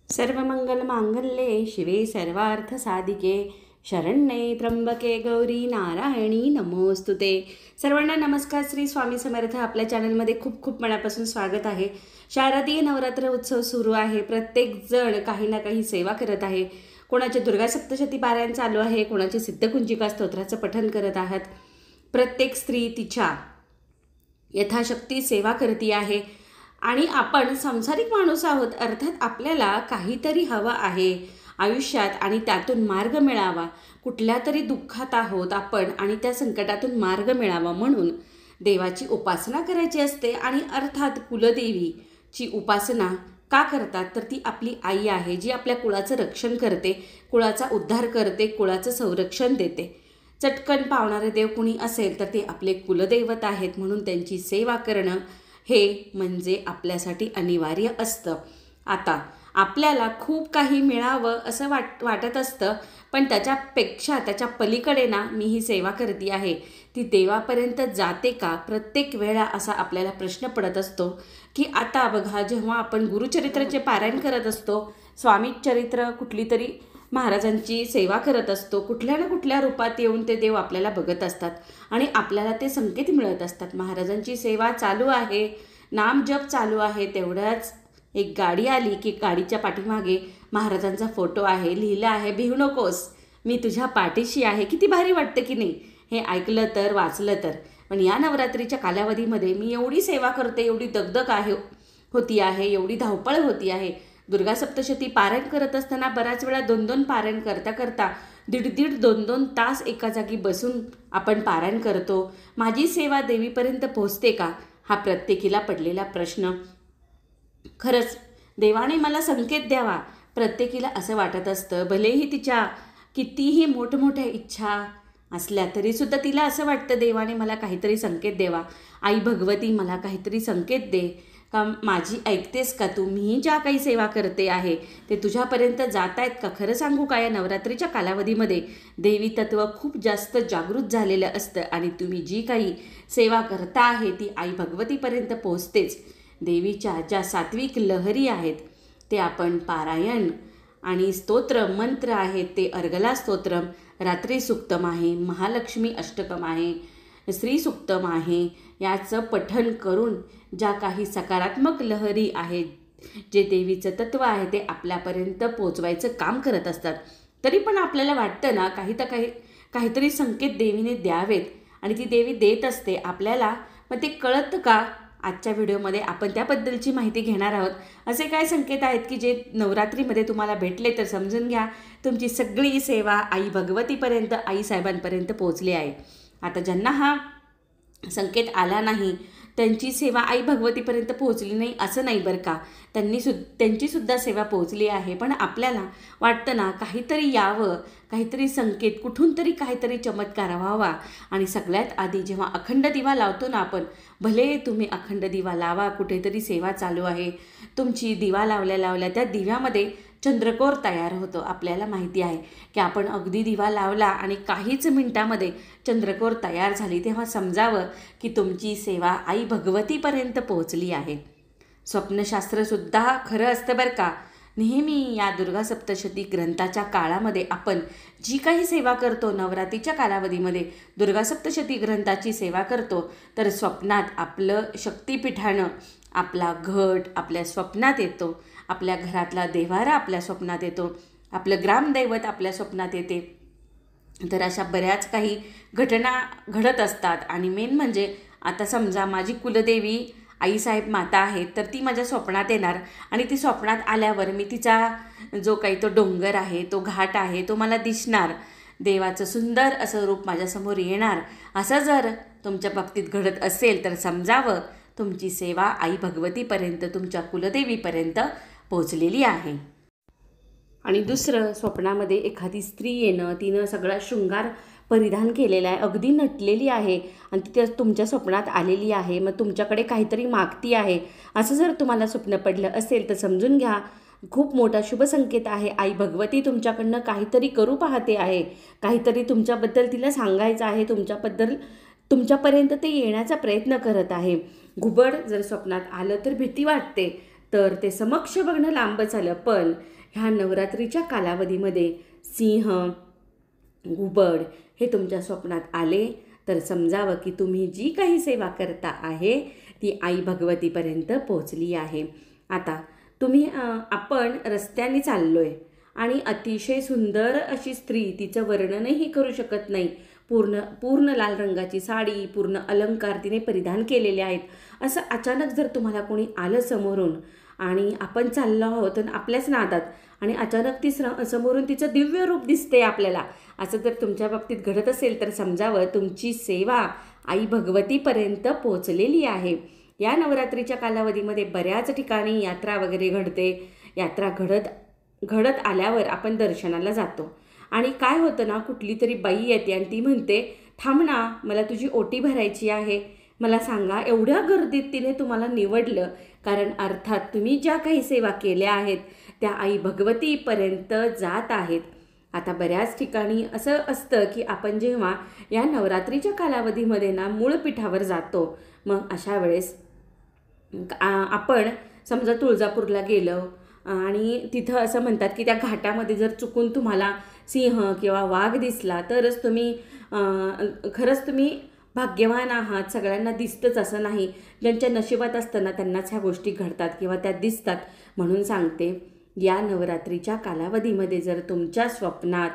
सर्वमंगलमांगल्ये शिवे सर्वार्थसाधिके शरण्ये त्र्यंबके गौरी नारायणी नमोस्तुते। सर्वांना नमस्कार। श्री स्वामी समर्थ। आपल्या चॅनलमध्ये खूप खूप मनापासून स्वागत आहे। शारदीय नवरात्र उत्सव सुरू आहे। प्रत्येक जण काही ना काही सेवा करत आहे। कोणाचे दुर्गा सप्तशती पारायण चालू आहे, कोणाचे सिद्धकुंजिका स्तोत्राचं पठण करत आहात। प्रत्येक स्त्री तिच्या यथाशक्ती सेवा करती आहे आणि आपण संसारिक माणूस आहोत, अर्थात आपल्याला काहीतरी हवं आहे आयुष्यात आणि त्यातून मार्ग मिळावा। कुठल्या तरी दुःखात आहोत आपण आणि त्या संकटातून मार्ग मिळावा म्हणून देवाची उपासना करायची असते। आणि अर्थात कुलदेवीची उपासना का करतात तर ती आपली आई आहे, जी आपल्या कुळाचं रक्षण करते, कुळाचा उद्धार करते, कुळाचं संरक्षण देते। चटकन पावणारे देव कुणी असेल तर ते आपले कुलदैवत आहेत, म्हणून त्यांची सेवा करणं हे म्हणजे आपल्यासाठी अनिवार्य असतं। आता आपल्याला खूप काही मिळावं असं वाटत असतं, पण त्याच्यापेक्षा त्याच्या पलीकडे ना मी ही सेवा करते आहे ती देवापर्यंत जाते का? प्रत्येक वेळा असा आपल्याला प्रश्न पडत असतो की आता बघा, जेव्हा आपण गुरुचरित्राचे पारायण करत असतो, स्वामी चरित्र कुठली तरी महाराजांची सेवा करत असतो, कुठल्या ना कुठल्या रूपात येऊन ते देव आपल्याला बघत असतात आणि आपल्याला ते संकेत मिळत असतात। महाराजांची सेवा चालू आहे, नाम जप चालू आहे, तेवढ्याच एक गाडी आली की गाडीच्या पाठीमागे महाराजांचा फोटो आहे, लिहिलं आहे भिवू नकोस, मी तुझ्या पाठीशी आहे। किती भारी वाटतं की नाही हे ऐकलं तर, वाचलं तर। पण या नवरात्रीच्या कालावधीमध्ये मी एवढी सेवा करते, एवढी दगदग होती आहे, एवढी धावपळ होती आहे। दुर्गा सप्तशती पारायण करत असताना बऱ्याच वेळा 2-2 पारायण करता करता 1.5-1.5 2-2 तास एका जागी बसून आपण पारायण करतो। माझी सेवा देवीपर्यंत पोहोचते का? हा प्रत्येकीला पडलेला प्रश्न। खरंच देवाने मला संकेत द्यावा, प्रत्येकीला असं वाटत असतं। भलेही तिच्या कितीही मोठमोठ्या इच्छा असल्या तरीसुद्धा तिला असं वाटतं देवाने मला काहीतरी संकेत द्यावा, आई भगवती मला काहीतरी संकेत दे का, माझी ऐकतेस का तू? मी ज्या काही सेवा करते आहे ते तुझ्यापर्यंत जात आहेत का? खरं सांगू का, या नवरात्रीच्या कालावधीमध्ये देवी तत्व खूप जास्त जागृत झालेलं असतं आणि तुम्ही जी काही सेवा करता आहे ती आई भगवतीपर्यंत पोहोचतेच। देवीच्या ज्या सात्विक लहरी आहेत ते आपण पारायण आणि स्तोत्र मंत्र आहेत ते अर्गला स्तोत्रम, रात्री सुक्तम आहे, महालक्ष्मी अष्टकम आहे, श्री सुक्तम आहे, याचं पठण करून ज्या काही सकारात्मक लहरी आहेत, जे देवीचं तत्व आहे ते आपल्यापर्यंत पोचवायचं काम करत असतात। तरी पण आपल्याला वाटतं ना काहीतरी संकेत देवीने द्यावेत आणि ती देवी देत असते आपल्याला, मग ते कळतं का? आजच्या व्हिडिओमध्ये आपण त्याबद्दलची माहिती घेणार आहोत। असे काय संकेत आहेत की जे नवरात्रीमध्ये तुम्हाला भेटले तर समजून घ्या तुमची सगळी सेवा आई भगवतीपर्यंत, आई साहेबांपर्यंत पोहोचली आहे। आता ज्यांना हा संकेत आला नाही, त्यांची सेवा आई भगवतीपर्यंत पोहोचली नाही असं नाही बरं का, त्यांचीसुद्धा सेवा पोहोचली आहे। पण आपल्याला वाटतं ना काहीतरी यावं, काहीतरी संकेत, कुठून तरी काहीतरी चमत्कार व्हावा। आणि सगळ्यात आधी जेव्हा अखंड दिवा लावतो ना आपण, भले तुम्ही अखंड दिवा लावा, कुठेतरी सेवा चालू आहे तुमची, दिवा लावल्या लावल्या त्या दिव्यामध्ये चंद्रकोर तयार होतो। आपल्याला माहिती आहे की आपण अगदी दिवा लावला आणि काहीच मिनिटामध्ये चंद्रकोर तयार झाली, तेव्हा समजावं की तुमची सेवा आई भगवतीपर्यंत पोहोचली आहे। स्वप्नशास्त्रसुद्धा खरं असतं बरं का। नेहमी या दुर्गा सप्तशती ग्रंथाच्या काळामध्ये आपण जी काही सेवा करतो, नवरात्रीच्या कालावधीमध्ये दुर्गा सप्तशती ग्रंथाची सेवा करतो, तर स्वप्नात आपलं शक्तिपीठानं आपला घट आपल्या स्वप्नात येतो, आपल्या घरातला देव्हारा आपल्या स्वप्नात येतो, आपलं ग्रामदैवत आपल्या स्वप्नात येते। तर अशा बऱ्याच काही घटना घडत असतात। आणि मेन म्हणजे आता समजा माझी कुलदेवी आईसाहेब माता आहे, तर ती माझ्या स्वप्नात येणार आणि ती स्वप्नात आल्यावर मी तिचा जो काही तो डोंगर आहे, तो घाट आहे, तो मला दिसणार, देवाचं सुंदर असं रूप माझ्यासमोर येणार। असं जर तुमच्या बाबतीत घडत असेल तर समजावं तुमची सेवा आई भगवतीपर्यंत, तुमच्या कुलदेवीपर्यंत पोहोचलेली आहे। आणि दुसरं, स्वप्नामध्ये एखादी स्त्री येणं, तिनं सगळा शृंगार परिधान केलेला आहे, अगदी नटलेली आहे आणि ती तुमच्या स्वप्नात आलेली आहे, मग तुमच्याकडे काहीतरी मागती आहे, असं जर तुम्हाला स्वप्न पडलं असेल तर समजून घ्या खूप मोठा शुभ संकेत आहे। आई भगवती तुमच्याकडनं काहीतरी करू पाहते आहे, काहीतरी तुमच्याबद्दल तिला सांगायचं आहे, तुमच्यापर्यंत ते येण्याचा प्रयत्न करत आहे। घुबड जर स्वप्नात आलं तर भीती वाटते, तर ते समक्ष बघणं लांबच आलं, पण ह्या नवरात्रीच्या कालावधीमध्ये सिंह, घुबड हे तुमच्या स्वप्नात आले तर समजावं की तुम्ही जी काही सेवा करता आहे ती आई भगवतीपर्यंत पोहोचली आहे. आता आपण रस्त्याने चाललो आहे आणि अतिशय सुंदर अशी स्त्री, तिचं वर्णनही करू शकत नाही, पूर्ण पूर्ण लाल रंगाची साडी, पूर्ण अलंकार तिने परिधान केलेले आहेत. असं अचानक जर तुम्हाला कोणी आलं समोरून आणि आपण चाललो आहोत आणि आपल्याच नादात आणि अचानक ती समोरून तिचं दिव्य रूप दिसते आपल्याला, असं जर तुमच्या बाबतीत घडत असेल तर समजावं तुमची सेवा आई भगवतीपर्यंत पोहोचलेली आहे. या नवरात्रीच्या कालावधीमध्ये बऱ्याच ठिकाणी यात्रा वगैरे घडते. यात्रा घडत आल्यावर आपण दर्शनाला जातो आणि काय होतं ना, कुठली तरी बाई येते आणि ती म्हणते, थांब ना, मला तुझी ओटी भरायची आहे. मला सांगा, एवढ्या गर्दीत तिने तुम्हाला निवडलं, कारण अर्थात तुम्ही ज्या काही सेवा केल्या आहेत त्या आई भगवतीपर्यंत जात आहेत. आता बऱ्याच ठिकाणी असं असतं की आपण जेव्हा या नवरात्रीच्या कालावधीमध्ये ना मूळपीठावर जातो, मग अशा वेळेस आपण समजा तुळजापूरला गेलो आणि तिथं असं म्हणतात की त्या घाटामध्ये जर चुकून तुम्हाला सिंह किंवा वाघ दिसला तरच खरंच तुम्ही भाग्यवान आहात. सगळ्यांना दिसतंच असं नाही, ज्यांच्या नशिबात असताना त्यांनाच ह्या गोष्टी घडतात किंवा त्या दिसतात. म्हणून सांगते, या नवरात्रीच्या कालावधीमध्ये जर तुमच्या स्वप्नात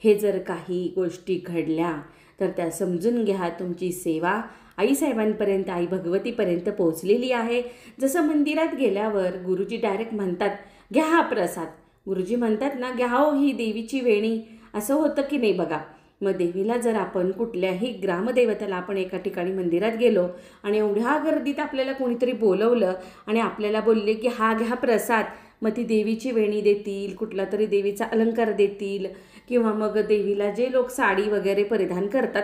हे जर काही गोष्टी घडल्या तर त्या समजून घ्या, तुमची सेवा आईसाहेबांपर्यंत, आई भगवतीपर्यंत पोहोचलेली आहे. जसं मंदिरात गेल्यावर गुरुजी डायरेक्ट म्हणतात, घ्या हा प्रसाद. गुरुजी म्हणतात ना, घ्या हो ही देवीची वेणी. असं होतं की नाही बघा. मग देवीला जर आपण कुठल्याही ग्रामदेवताला आपण एका ठिकाणी मंदिरात गेलो आणि एवढ्या गर्दीत आपल्याला कोणीतरी बोलवलं आणि आपल्याला बोलले की हा घ्या प्रसाद, मग ती देवीची वेणी देतील, कुठला तरी देवीचा अलंकार देतील किंवा मग देवीला जे लोक साडी वगैरे परिधान करतात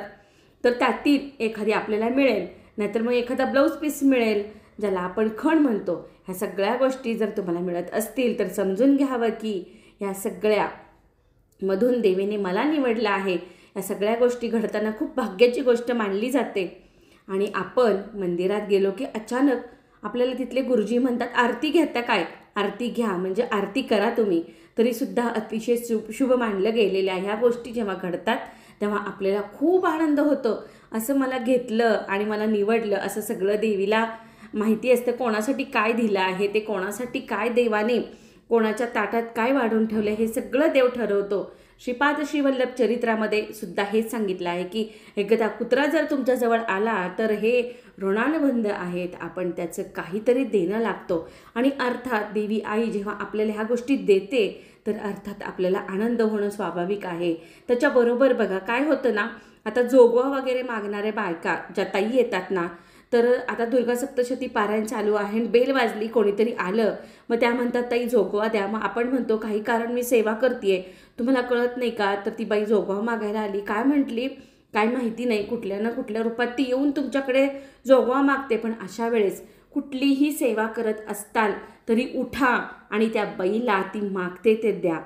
तर त्यातील एखादी आपल्याला मिळेल, नाहीतर मग एखादा ब्लाऊज पीस मिळेल, ज्याला आपण खण म्हणतो. ह्या सगळ्या गोष्टी जर तुम्हाला मिळत असतील तर समजून घ्यावं की ह्या सगळ्यामधून देवीने मला निवडलं आहे. या सगळ्या गोष्टी घडताना खूप भाग्याची गोष्ट मानली जाते. आणि आपण मंदिरात गेलो की अचानक आपल्याला तिथले गुरुजी म्हणतात, आरती घेता काय? आरती घ्या, म्हणजे आरती करा तुम्ही. तरीसुद्धा अतिशय शुभ मानलं गेलेलं आहे. ह्या गोष्टी जेव्हा घडतात तेव्हा आपल्याला खूप आनंद होतो. असं मला घेतलं आणि मला निवडलं, असं सगळं देवीला माहिती असतं. कोणासाठी काय दिलं आहे ते, कोणासाठी काय देवाने कोणाच्या ताटात काय वाढून ठेवलं हे सगळं देव ठरवतो. श्रीपाद श्रीवल्लभ चरित्रामध्ये सुद्धा हेच सांगितलं आहे की एकदा कुत्रा जर तुमच्याजवळ आला तर हे ऋणानुबंध आहेत, आपण त्याचं काहीतरी देणं लागतो. आणि अर्थात देवी आई जेव्हा आपल्याला ह्या गोष्टी देते तर अर्थात आपल्याला आनंद होणं स्वाभाविक आहे. त्याच्याबरोबर बघा काय होतं ना, आता जोगवा वगैरे मागणाऱ्या बायका ज्या ताई येतात ना, तर आता दुर्गा सप्तशती पारायण चालू आहे, बेल वाजली, कोणीतरी आलं, मग त्या म्हणतात ताई जोगवा द्या. मग आपण म्हणतो काही कारण मी सेवा करते, तुम्हाला कळत नाही का? तर ती बाई जोगवा मागायला आली, काय म्हटली काय माहिती नाही, कुठल्या ना कुठल्या रूपात ती येऊन तुमच्याकडे जोगवा मागते. पण अशा वेळेस कुठलीही सेवा करत असताल तरी उठा आणि त्या बाईला ती मागते ते द्या.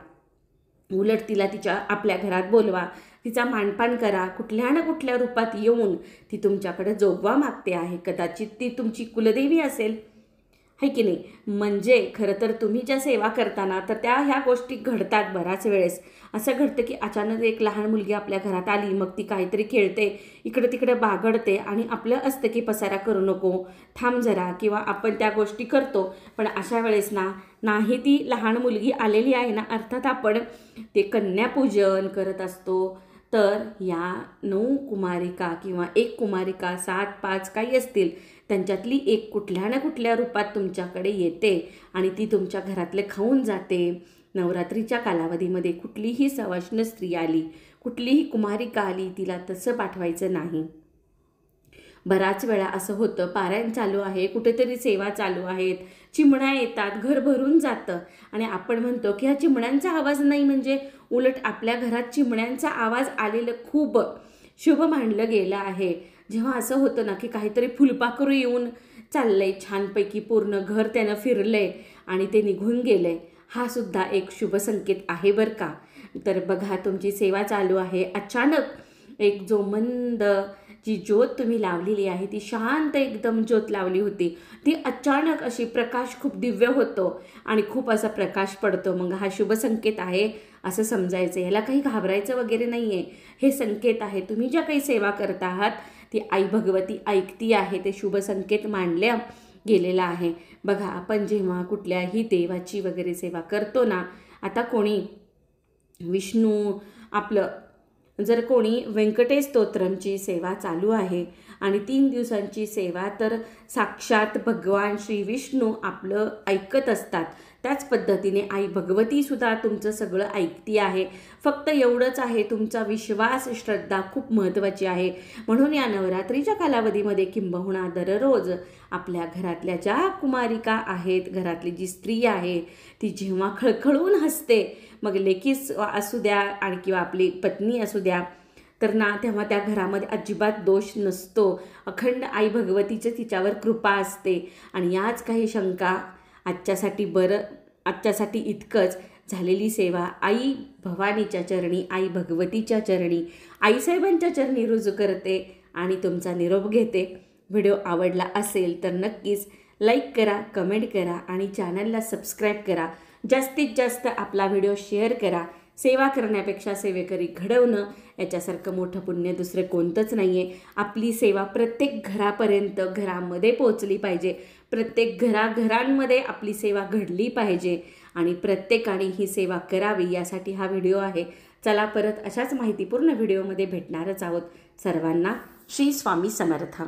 उलट तिला आपल्या घरात बोलवा, तिचा मानपान करा. कुठल्या ना कुठल्या रूपात येऊन ती तुमच्याकडे जोगवा मागते आहे. कदाचित ती तुमची कुलदेवी असेल, है की नाही? म्हणजे खरं तर तुम्ही ज्या सेवा करताना तर ह्या गोष्टी घडतात. बऱ्याच वेळेस असं घडतं की अचानक एक लहान मुलगी आपल्या घरात आली, मग ती काहीतरी खेळते, इकडं तिकडं बागडते आणि आपलं असतं की पसारा करू नको, थांब जरा, किंवा आपण त्या गोष्टी करतो. पण अशा वेळेस नाही ती लहान मुलगी आलेली आहे ना, अर्थात आपण ते कन्यापूजन करत असतो. तर या 9 कुमारिका किंवा 1 कुमारिका 7, 5 काही असतील, त्यांच्यातली एक कुठल्या ना कुठल्या रूपात तुमच्याकडे येते आणि ती तुमच्या घरातले खाऊन जाते. नवरात्रीच्या कालावधीमध्ये कुठलीही सवाष्ण स्त्री आली, कुठलीही कुमारिका आली, तिला तसं पाठवायचं नाही. बराच वेळा असं होतं, पारायण चालू आहे, कुठेतरी सेवा चालू आहेत, चिमण्या येतात, घर भरून जातं आणि आपण म्हणतो की ह्या चिमण्यांचा आवाज नाही, म्हणजे उलट आपल्या घरात चिमण्यांचा आवाज आलेलं खूप शुभ मानलं गेलं आहे. जेव्हा असं होतं ना की काहीतरी फुलपाखरू येऊन चाललंय, छानपैकी पूर्ण घर त्यानं फिरलंय आणि ते निघून गेलंय, हा सुद्धा एक शुभ संकेत आहे बरं का. तर बघा, तुमची सेवा चालू आहे, अचानक एक जो मंद जी ज्योत तुम्ही लावलेली आहे ती शांत एकदम ज्योत लावली होती, ती अचानक अशी प्रकाश खूप दिव्य होतो आणि खूप असा प्रकाश पडतो. मग हा शुभ संकेत आहे असं समजायचं. याला काही घाबरायचं वगैरे नाही आहे. हे संकेत आहे. तुम्ही ज्या काही सेवा करत आहात ती आई भगवती ऐकती आहे. ते शुभ संकेत मांडल्या गेलेला आहे. बघा, आपण जेव्हा कुठल्याही देवाची वगैरे सेवा करतो ना, आता कोणी विष्णू आपलं, जर कोणी व्यंकटेश स्तोत्रमची सेवा चालू आहे आणि 3 दिवसांची सेवा, तर साक्षात भगवान श्री विष्णू आपलं ऐकत असतात. त्याच पद्धतीने आई भगवतीसुद्धा तुमचं सगळं ऐकती आहे. फक्त एवढंच आहे, तुमचा विश्वास, श्रद्धा खूप महत्त्वाची आहे. म्हणून या नवरात्रीच्या कालावधीमध्ये किंबहुना दररोज आपल्या घरातल्या ज्या कुमारिका आहेत, घरातली जी स्त्री आहे, ती जेव्हा खळखळून हसते, मग लेकीच असू द्या आणि किंवा आपली पत्नी असू द्या, तर ना तेव्हा त्या घरामध्ये अजिबात दोष नसतो. अखंड आई भगवतीचं तिच्यावर कृपा असते. आणि याच काही शंका आजच्यासाठी इतकंच. झालेली सेवा आई भवानीच्या चरणी, आई भगवतीच्या चरणी, आईसाहेबांच्या चरणी रुजू करते आणि तुमचा निरोप घेते. व्हिडिओ आवडला असेल तर नक्कीच लाईक करा, कमेंट करा आणि चॅनलला सबस्क्राईब करा. जास्तीत जास्त आपला व्हिडिओ शेअर करा. सेवा करण्यापेक्षा सेवेकरी घडवणं याच्यासारखं मोठं पुण्य दुसरं कोणतंच नाही आहे. आपली सेवा प्रत्येक घरापर्यंत, घरामध्ये पोचली पाहिजे. प्रत्येक घरांमध्ये आपली सेवा घडली पाहिजे आणि प्रत्येकाने ही सेवा करावी, यासाठी हा व्हिडिओ आहे. चला, परत अशाच माहितीपूर्ण व्हिडिओमध्ये भेटणारच आहोत. सर्वांना श्री स्वामी समर्थ.